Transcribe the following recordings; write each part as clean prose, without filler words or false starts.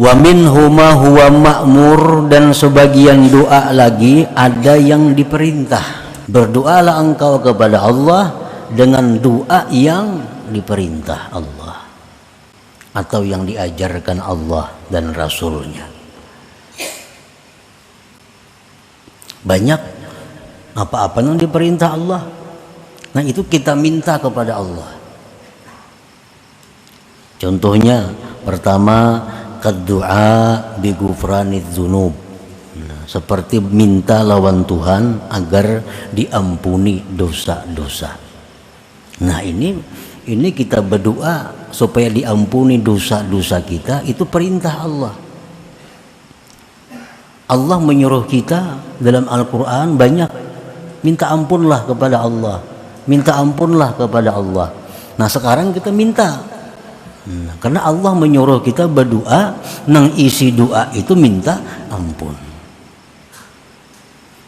Wa minhu ma huwa ma'mur, dan sebagian doa lagi ada yang diperintah. Berdoalah engkau kepada Allah dengan doa yang diperintah Allah atau yang diajarkan Allah dan Rasulnya. Banyak apa-apa yang diperintah Allah. Nah itu kita minta kepada Allah. Contohnya pertama, doa bi ghufraniz dzunub. Nah, seperti minta lawan Tuhan agar diampuni dosa-dosa. Nah ini kita berdoa supaya diampuni dosa-dosa kita, itu perintah Allah. Allah menyuruh kita dalam Al-Quran banyak, minta ampunlah kepada Allah, minta ampunlah kepada Allah. Nah sekarang kita minta. Karena Allah menyuruh kita berdoa, nang isi doa itu minta ampun.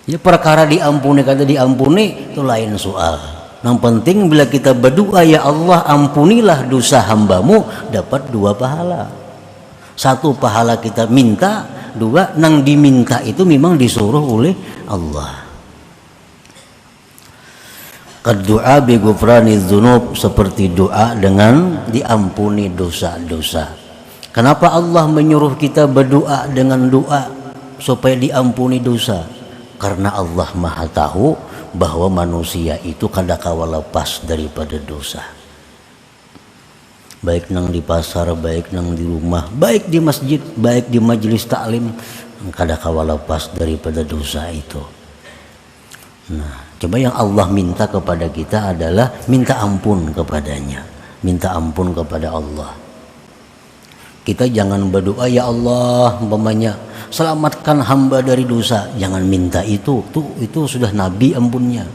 Ya perkara diampuni kata diampuni itu lain soal. Yang penting bila kita berdoa, ya Allah ampunilah dosa hambamu, dapat 2 pahala. 1 pahala kita minta, 2 nang diminta itu memang disuruh oleh Allah. Doa bi ghufraniz dzunub, seperti doa dengan diampuni dosa-dosa. Kenapa Allah menyuruh kita berdoa dengan doa supaya diampuni dosa? Karena Allah Maha tahu bahwa manusia itu kadangkala lepas daripada dosa. Baik nang di pasar, baik nang di rumah, baik di masjid, baik di majelis taklim, kadangkala lepas daripada dosa itu. Nah, coba yang Allah minta kepada kita adalah minta ampun kepadanya, minta ampun kepada Allah. Kita jangan berdoa ya Allah umpamanya selamatkan hamba dari dosa, jangan minta itu sudah Nabi ampunnya.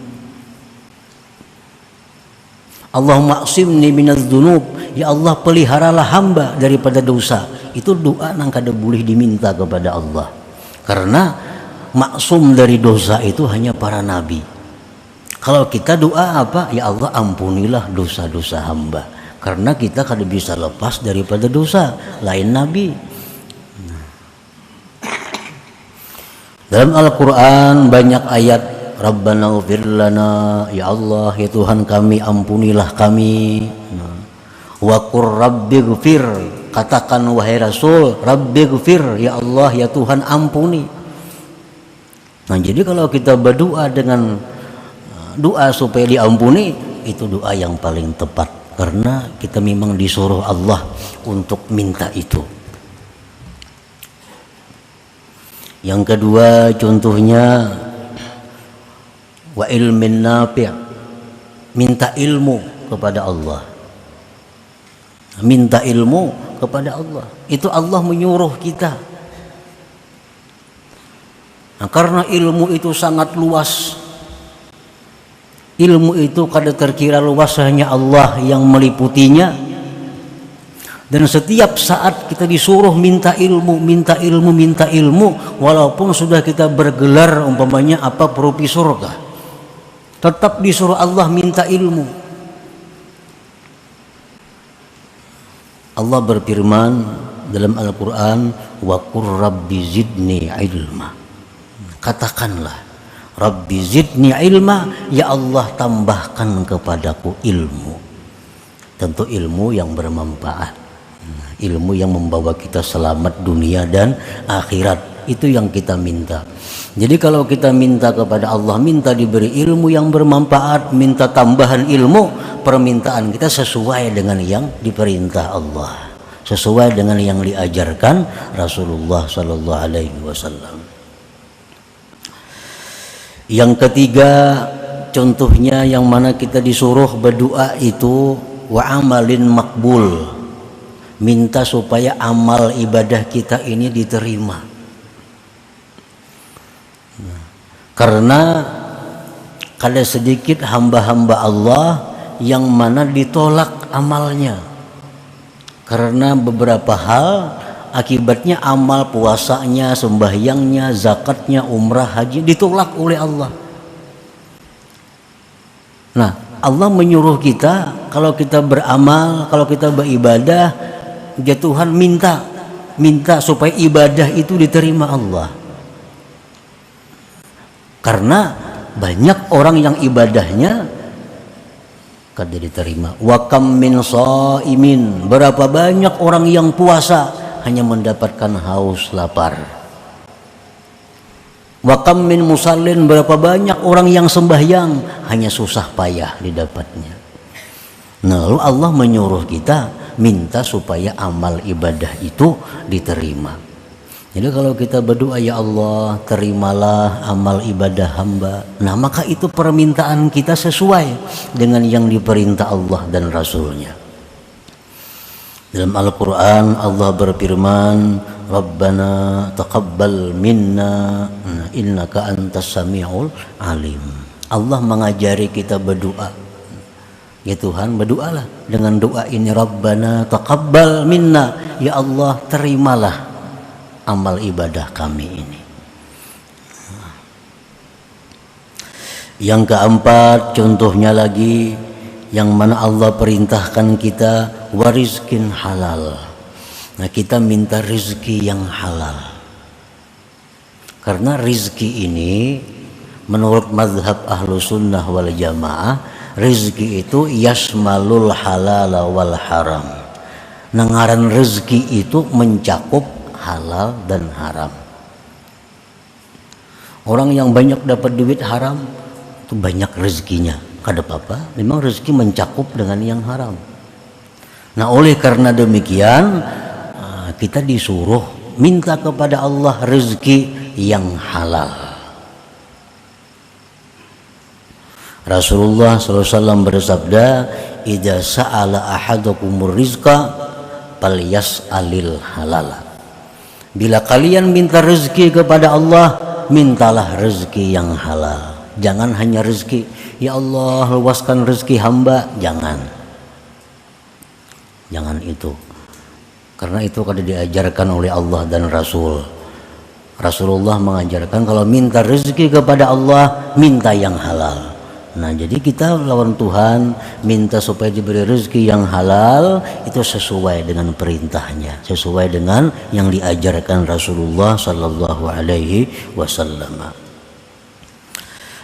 Allahumma aqsimni minadz dzunub, ya Allah peliharalah hamba daripada dosa. Itu doa nang kada boleh diminta kepada Allah. Karena maksum dari dosa itu hanya para nabi. Kalau kita doa apa? Ya Allah ampunilah dosa-dosa hamba. Karena kita kada bisa lepas daripada dosa, lain nabi. Dalam Al-Quran banyak ayat, Rabbana ighfir lana, ya Allah ya Tuhan kami ampunilah kami. Wa qur rabbighfir, katakan wahai Rasul, rabbighfir, ya Allah ya Tuhan ampuni. Nah jadi kalau kita berdoa dengan doa supaya diampuni, itu doa yang paling tepat, karena kita memang disuruh Allah untuk minta itu. Yang kedua contohnya wa ilmin nafi', minta ilmu kepada Allah. Minta ilmu kepada Allah, itu Allah menyuruh kita. Nah, karena ilmu itu sangat luas, ilmu itu kada terkira luas, hanya Allah yang meliputinya. Dan setiap saat kita disuruh minta ilmu, minta ilmu, minta ilmu, walaupun sudah kita bergelar umpamanya apa profesor kah, tetap disuruh Allah minta ilmu. Allah berfirman dalam Al-Quran, wa qur rabbi zidni ilma. Katakanlah, Rabbi zidni ilma, ya Allah tambahkan kepadaku ilmu. Tentu ilmu yang bermanfaat, ilmu yang membawa kita selamat dunia dan akhirat. Itu yang kita minta. Jadi kalau kita minta kepada Allah, minta diberi ilmu yang bermanfaat, minta tambahan ilmu, permintaan kita sesuai dengan yang diperintah Allah, sesuai dengan yang diajarkan Rasulullah Sallallahu Alaihi Wasallam. Yang ketiga contohnya yang mana kita disuruh berdoa itu wa amalin makbul, minta supaya amal ibadah kita ini diterima. Karena kada sedikit hamba-hamba Allah yang mana ditolak amalnya karena beberapa hal. Akibatnya amal puasanya, sembahyangnya, zakatnya, umrah, haji ditolak oleh Allah. Nah, Allah menyuruh kita kalau kita beramal, kalau kita beribadah, ya Tuhan minta minta supaya ibadah itu diterima Allah. Karena banyak orang yang ibadahnya kada diterima. Wa kam min shaimin, berapa banyak orang yang puasa hanya mendapatkan haus lapar. Wa kam min musallin, berapa banyak orang yang sembahyang hanya susah payah didapatnya. Nah, lalu Allah menyuruh kita minta supaya amal ibadah itu diterima. Jadi kalau kita berdoa, ya Allah terimalah amal ibadah hamba, nah maka itu permintaan kita sesuai dengan yang diperintah Allah dan Rasulnya. Dalam Al-Quran Allah berfirman, Rabbana taqabbal minna innaka antas sami'ul alim. Allah mengajari kita berdoa. Ya Tuhan, berdoalah dengan doa ini, Rabbana taqabbal minna, ya Allah terimalah amal ibadah kami ini. Yang keempat, contohnya lagi yang mana Allah perintahkan kita warizkin halal. Nah, kita minta rizki yang halal. Karena rizki ini menurut mazhab ahlu sunnah wal jamaah, rizki itu yasmalul halal wal haram. Nah, ngaran rizki itu mencakup halal dan haram. Orang yang banyak dapat duit haram itu banyak rezekinya, kada apa-apa, memang rezeki mencakup dengan yang haram. Nah, oleh karena demikian kita disuruh minta kepada Allah rezeki yang halal. Rasulullah SAW bersabda, idza sa'ala ahadukumur rizqa falyas'alil halala. Bila kalian minta rezeki kepada Allah, mintalah rezeki yang halal. Jangan hanya rezeki, ya Allah luaskan rezeki hamba, jangan itu. Karena itu kada diajarkan oleh Allah dan Rasul. Rasulullah mengajarkan kalau minta rezeki kepada Allah, minta yang halal. Nah, jadi kita lawan Tuhan minta supaya diberi rezeki yang halal, itu sesuai dengan perintahnya, sesuai dengan yang diajarkan Rasulullah Sallallahu Alaihi Wasallam.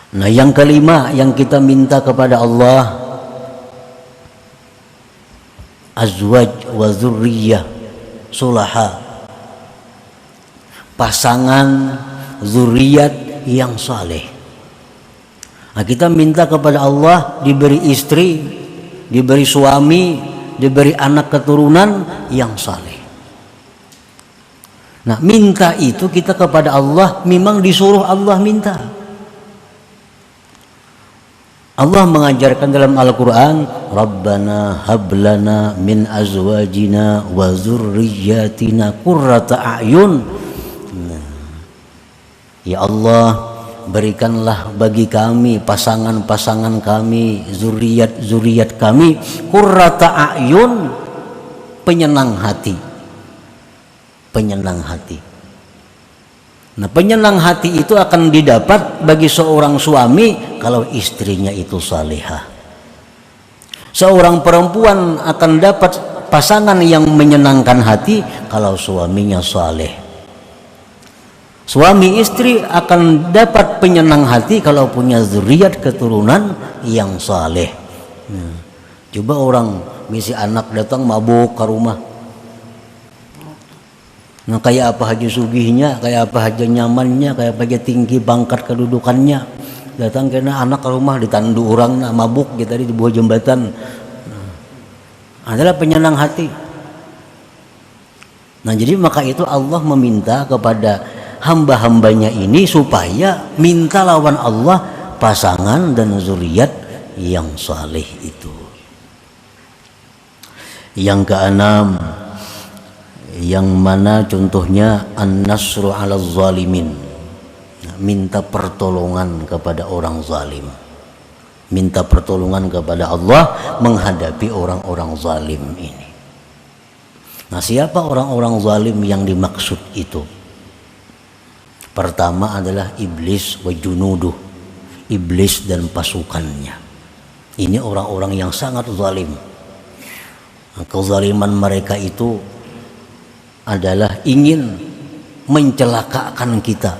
Nah, yang kelima yang kita minta kepada Allah, azwaj wa dzurriyyah sulaha, pasangan zuriat yang saleh. Nah, kita minta kepada Allah diberi istri, diberi suami, diberi anak keturunan yang saleh. Nah, minta itu kita kepada Allah memang disuruh Allah minta. Allah mengajarkan dalam Al-Quran, Rabbana hablana min azwajina wa dzurriyyatina qurrata a'yun. Nah, ya Allah, berikanlah bagi kami pasangan-pasangan kami, zuriat kami, qurrata a'yun, penyenang hati. Nah, penyenang hati itu akan didapat bagi seorang suami kalau istrinya itu salihah. Seorang perempuan akan dapat pasangan yang menyenangkan hati kalau suaminya saleh. Suami istri akan dapat penyenang hati kalau punya zuriat keturunan yang saleh. Coba orang misi anak datang mabuk ke rumah. Nah, kayak apa aja sugihnya, kayak apa aja nyamannya, kayak apa aja tinggi bangkat kedudukannya, datang kena anak ke rumah ditandu orang nah, mabuk gitu di bawah jembatan, adalah penyenang hati. Nah, jadi maka itu Allah meminta kepada hamba-hambanya ini supaya minta lawan Allah pasangan dan zuriat yang saleh itu. Yang keenam, yang mana contohnya an-nasru 'ala zalimin, minta pertolongan kepada orang zalim, minta pertolongan kepada Allah menghadapi orang-orang zalim ini. Nah, siapa orang-orang zalim yang dimaksud itu? Pertama adalah iblis wa junuduh, iblis dan pasukannya. Ini orang-orang yang sangat zalim. Kezaliman mereka itu adalah ingin mencelakakan kita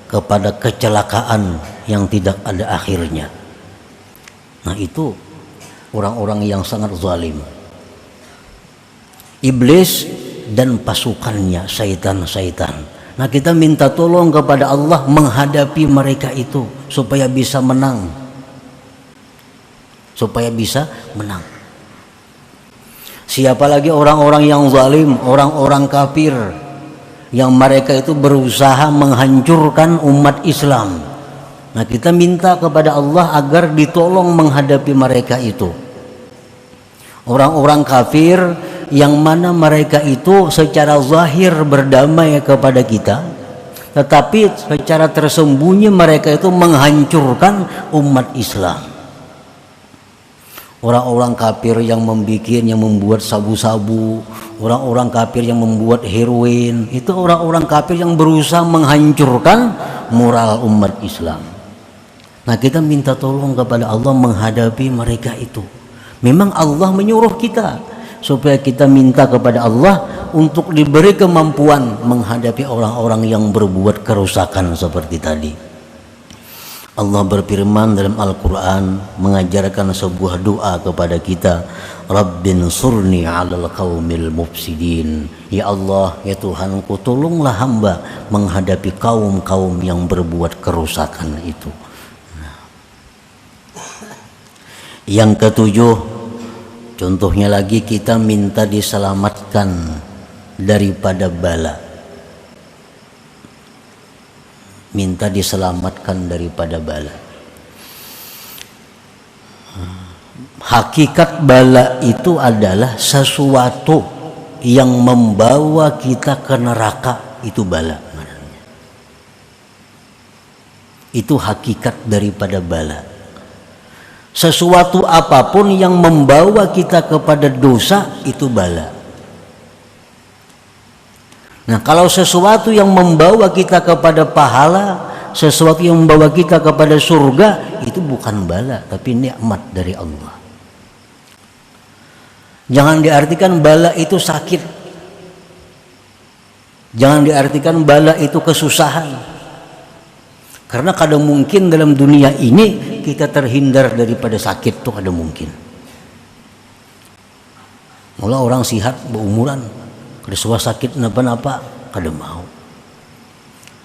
kepada kecelakaan yang tidak ada akhirnya. Nah, itu orang-orang yang sangat zalim. Iblis dan pasukannya, syaitan-syaitan. Nah, kita minta tolong kepada Allah menghadapi mereka itu supaya bisa menang. Supaya bisa menang. Siapa lagi orang-orang yang zalim, orang-orang kafir yang mereka itu berusaha menghancurkan umat Islam. Nah, kita minta kepada Allah agar ditolong menghadapi mereka itu. Orang-orang kafir yang mana mereka itu secara zahir berdamai kepada kita, tetapi secara tersembunyi mereka itu menghancurkan umat Islam. Orang-orang kafir yang membuat sabu-sabu, orang-orang kafir yang membuat heroin, itu orang-orang kafir yang berusaha menghancurkan moral umat Islam. Nah, kita minta tolong kepada Allah menghadapi mereka itu. Memang Allah menyuruh kita supaya kita minta kepada Allah untuk diberi kemampuan menghadapi orang-orang yang berbuat kerusakan seperti tadi. Allah berfirman dalam Al-Quran, mengajarkan sebuah doa kepada kita, Rabbin surni 'alal qaumil mufsidin. Ya Allah, ya Tuhanku, tolonglah hamba menghadapi kaum-kaum yang berbuat kerusakan itu. Yang ketujuh, contohnya lagi, kita minta diselamatkan daripada bala. Minta diselamatkan daripada bala. Hakikat bala itu adalah sesuatu yang membawa kita ke neraka, itu bala. Itu hakikat daripada bala. Sesuatu apapun yang membawa kita kepada dosa, itu bala. Nah, kalau sesuatu yang membawa kita kepada pahala, sesuatu yang membawa kita kepada surga, itu bukan bala, tapi nikmat dari Allah. Jangan diartikan bala itu sakit. Jangan diartikan bala itu kesusahan. Karena kadang mungkin dalam dunia ini kita terhindar daripada sakit, tuh kadang mungkin. Mula orang sihat berumuran, kada suah sakit napa-napa, kada mau.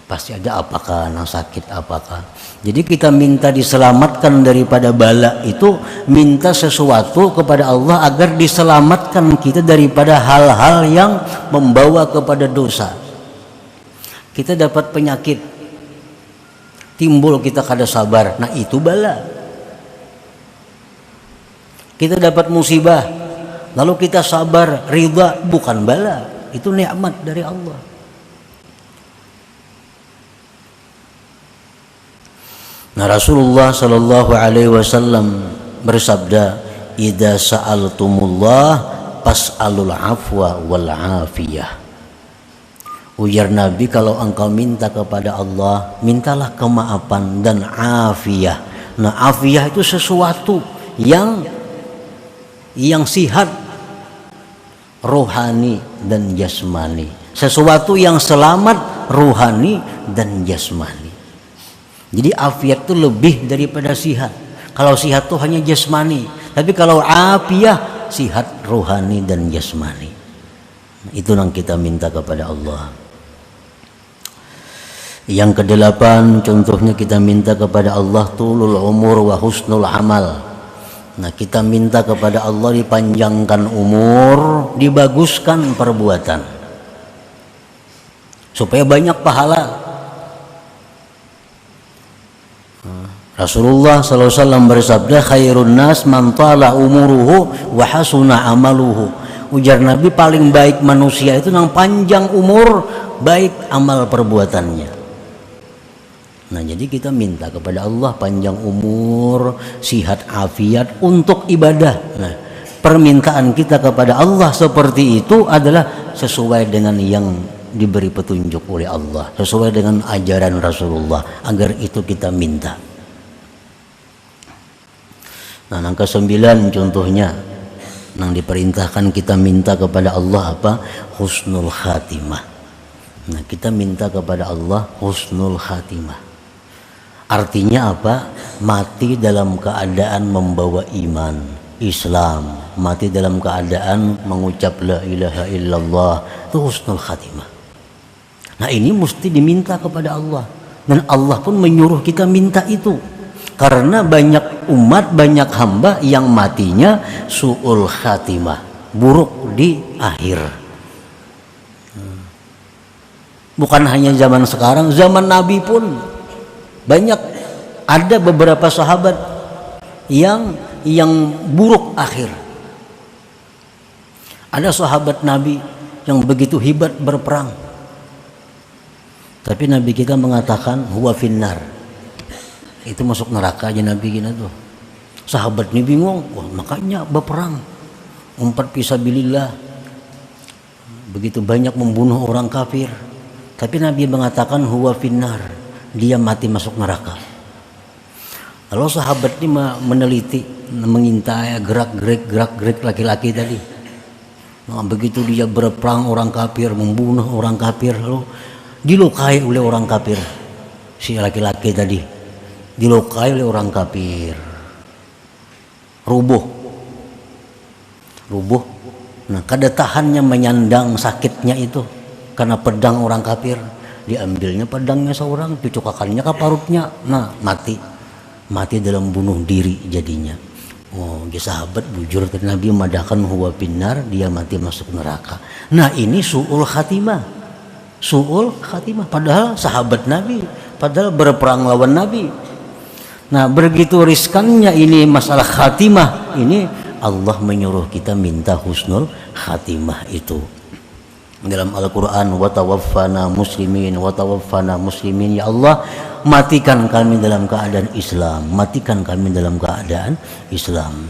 Pasti ada apakah yang sakit apakah. Jadi kita minta diselamatkan daripada bala itu, minta sesuatu kepada Allah agar diselamatkan kita daripada hal-hal yang membawa kepada dosa. Kita dapat penyakit, timbul kita kada sabar, nah itu bala. Kita dapat musibah, lalu kita sabar, ridha, bukan bala, itu nikmat dari Allah. Nah, Rasulullah sallallahu alaihi wasallam bersabda, "Idza sa'altumullah fas'alul afwa wal afiyah." Ujar Nabi, kalau engkau minta kepada Allah, mintalah kemaafan dan afiyah. Nah, afiyah itu sesuatu yang sihat rohani dan jasmani, sesuatu yang selamat rohani dan jasmani. Jadi afiat itu lebih daripada sihat. Kalau sihat itu hanya jasmani, tapi kalau afiyah sihat rohani dan jasmani. Itu yang kita minta kepada Allah. Yang kedelapan, contohnya kita minta kepada Allah tulul umur wa husnul amal. Nah, kita minta kepada Allah dipanjangkan umur, dibaguskan perbuatan, supaya banyak pahala. Rasulullah SAW bersabda, khairun nas man tala umuruhu wa hasuna amaluhu. Ujar Nabi, paling baik manusia itu yang panjang umur, baik amal perbuatannya. Nah, jadi kita minta kepada Allah panjang umur, sihat afiat untuk ibadah. Nah, permintaan kita kepada Allah seperti itu adalah sesuai dengan yang diberi petunjuk oleh Allah, sesuai dengan ajaran Rasulullah, agar itu kita minta. Nah, yang ke-9 contohnya, Yang diperintahkan kita minta kepada Allah apa? Husnul khatimah. Nah, kita minta kepada Allah husnul khatimah. Artinya apa? Mati dalam keadaan membawa iman, Islam, mati dalam keadaan mengucap la ilaha illallah, itu husnul khatimah. Nah, ini mesti diminta kepada Allah, dan Allah pun menyuruh kita minta itu. Karena banyak umat, banyak hamba yang matinya su'ul khatimah, buruk di akhir. Bukan hanya zaman sekarang, zaman Nabi pun banyak, ada beberapa sahabat yang buruk akhir. Ada sahabat Nabi yang begitu hebat berperang, tapi Nabi kita mengatakan huwa finnar, itu masuk neraka aja Nabi kita tuh. Sahabat ini bingung, wah makanya berperang, umpat fisabilillah, begitu banyak membunuh orang kafir, tapi Nabi mengatakan huwa finnar, dia mati masuk neraka. Lalu sahabat ini meneliti, mengintai gerak-gerik laki-laki tadi. Nah, begitu dia berperang orang kafir, membunuh orang kafir, lalu dilukai oleh orang kafir. Si laki-laki tadi dilukai oleh orang kafir, rubuh. Nah, kada tahannya menyandang sakitnya itu karena pedang orang kafir. Diambilnya pedangnya seorang, dicokakannya ke parutnya, nah mati dalam bunuh diri jadinya. Oh, sahabat bujur ke Nabi madahkan huwa finnar, dia mati masuk neraka. Nah, ini su'ul khatimah, padahal sahabat Nabi, padahal berperang lawan Nabi. Nah, begitu riskannya ini masalah khatimah ini, Allah menyuruh kita minta husnul khatimah itu. Dalam Al-Quran, wa tawaffana muslimin, ya Allah, matikan kami dalam keadaan Islam, matikan kami dalam keadaan Islam.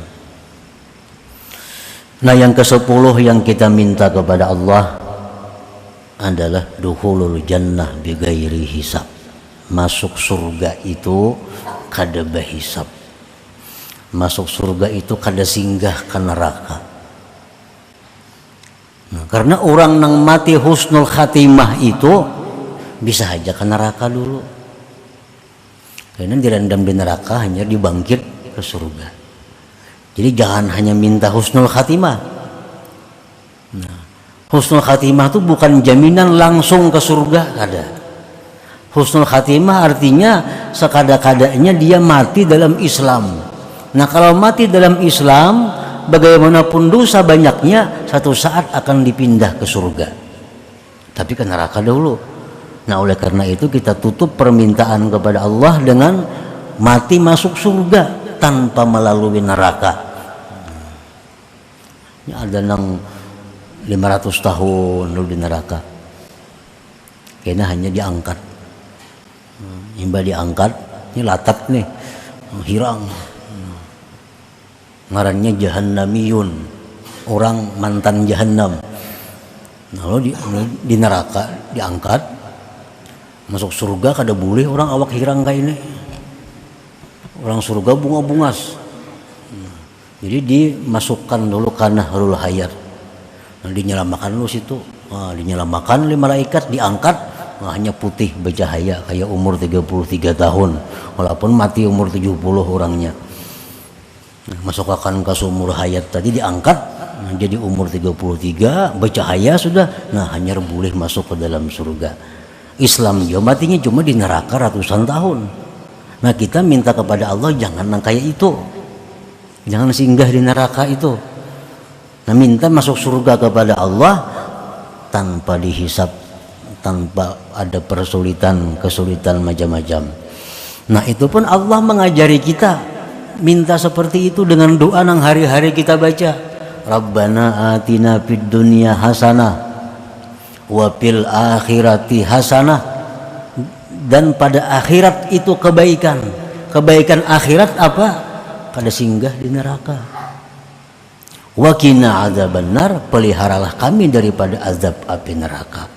Nah, yang ke-10 yang kita minta kepada Allah adalah dukhulul jannah bighairi hisab. Masuk surga itu kada bahisab, masuk surga itu kada singgah ke neraka. Nah, karena orang yang mati husnul khatimah itu bisa aja ke neraka dulu, karena direndam di neraka hanya dibangkit ke surga. Jadi jangan hanya minta husnul khatimah. Nah, husnul khatimah itu bukan jaminan langsung ke surga, kada. Husnul khatimah artinya sekada-kadanya dia mati dalam Islam. Nah, kalau mati dalam Islam, bagaimanapun dosa banyaknya, satu saat akan dipindah ke surga, tapi ke neraka dahulu. Nah, oleh karena itu kita tutup permintaan kepada Allah dengan mati masuk surga tanpa melalui neraka. Ini ada nang 500 tahun dulu di neraka, kayaknya hanya diangkat. Imba diangkat, ini latat nih, hirang. Ngarannya jahannamiyun, orang mantan jahannam. Lalu di neraka diangkat, masuk surga kada boleh orang awak hirang kayak ini. Orang surga bunga-bungas. Jadi dimasukkan dulu ke nahrul hayat. Nah, dinyelamakan dulu situ. Nah, dinyelamakan oleh malaikat, diangkat. Nah, hanya putih bercahaya kayak umur 33 tahun. Walaupun mati umur 70 orangnya. Masukkan ke sumur hayat tadi diangkat, nah, jadi umur 33 bercahaya sudah, nah hanya boleh masuk ke dalam surga. Islam dia matinya cuma di neraka ratusan tahun. Nah, kita minta kepada Allah jangan nang kayak itu, jangan singgah di neraka itu. Nah, minta masuk surga kepada Allah tanpa dihisap, tanpa ada kesulitan macam-macam. Nah, itu pun Allah mengajari kita minta seperti itu dengan doa yang hari-hari kita baca. Rabbana atina fid dunya hasanah wa fil akhirati hasanah. Dan pada akhirat itu kebaikan. Kebaikan akhirat apa? Kada singgah di neraka. Wa qina adzabannar, peliharalah kami daripada azab api neraka.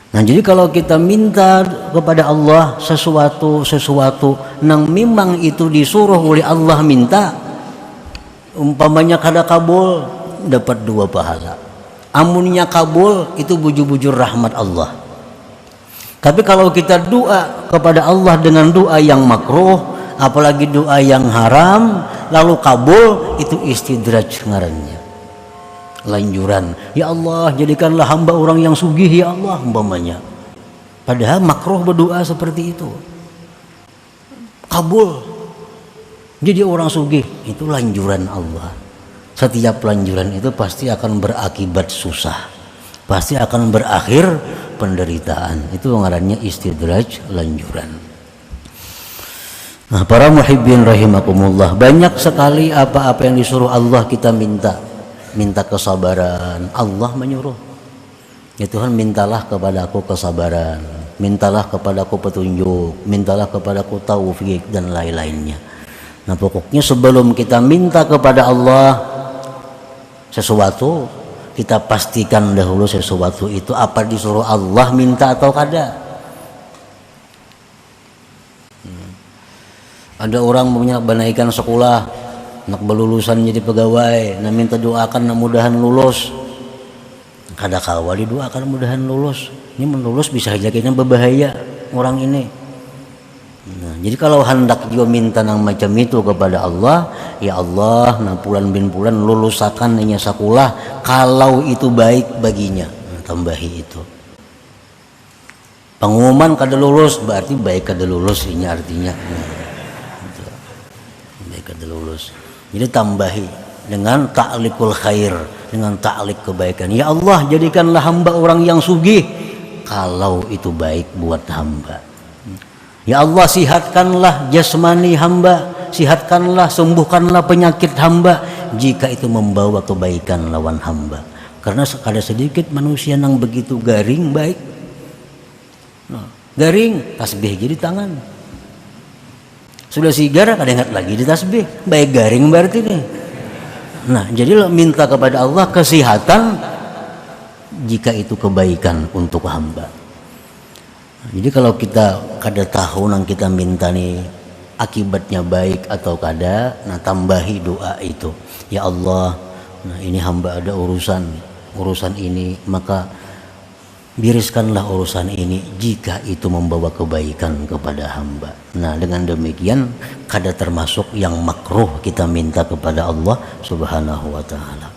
Nah, jadi kalau kita minta kepada Allah sesuatu yang memang itu disuruh oleh Allah minta, Umpamanya kada kabul dapat 2 pahala. Amunnya kabul itu bujur-bujur rahmat Allah. Tapi kalau kita doa kepada Allah dengan doa yang makruh, apalagi doa yang haram, lalu kabul, itu istidraj ngarannya, lanjuran. Ya Allah, jadikanlah hamba orang yang sugih ya Allah, umpamanya. Padahal makruh berdoa seperti itu. Kabul, jadi orang sugih, itu lanjuran Allah. Setiap lanjuran itu pasti akan berakibat susah, pasti akan berakhir penderitaan. Itu ngarannya istidraj, lanjuran. Nah, para muhibbin rahimakumullah, banyak sekali apa-apa yang disuruh Allah kita minta kesabaran. Allah menyuruh, ya Tuhan, mintalah kepadaku kesabaran, mintalah kepadaku petunjuk, mintalah kepadaku taufik, dan lain-lainnya. Nah, pokoknya sebelum kita minta kepada Allah sesuatu, kita pastikan dahulu sesuatu itu apa disuruh Allah minta atau kada. Ada orang punya banaikan sekolah, nak berlulusan jadi pegawai, nah minta doakan nah mudahan lulus. Kada kawa didoakan mudahan lulus. Ini melulus bisa aja kayaknya berbahaya orang ini. Nah, jadi kalau hendak juga minta nang macam itu kepada Allah, ya Allah, nah bulan bin bulan lulusakan nanya sekolah kalau itu baik baginya. Nah, tambahi itu. Pengumuman kada lulus berarti baik kada lulus, ini artinya. Nah, itu. Baik kada lulus. Jadi tambahi dengan ta'liqul khair, dengan ta'liq kebaikan. Ya Allah, jadikanlah hamba orang yang sugih kalau itu baik buat hamba. Ya Allah, sihatkanlah jasmani hamba, sihatkanlah, sembuhkanlah penyakit hamba jika itu membawa kebaikan lawan hamba. Karena ada sedikit manusia yang begitu garing baik. Nah, garing, tasbih jadi tangan. Sudah sigar, kada ingat lagi di tasbih. Baik garing berarti nih. Nah, jadi minta kepada Allah kesehatan jika itu kebaikan untuk hamba. Jadi kalau kita kada tahu nang kita minta nih akibatnya baik atau kada, nah tambahi doa itu. Ya Allah, nah ini hamba ada urusan ini, maka biriskanlah urusan ini jika itu membawa kebaikan kepada hamba. Nah, dengan demikian kada termasuk yang makruh kita minta kepada Allah Subhanahu wa taala.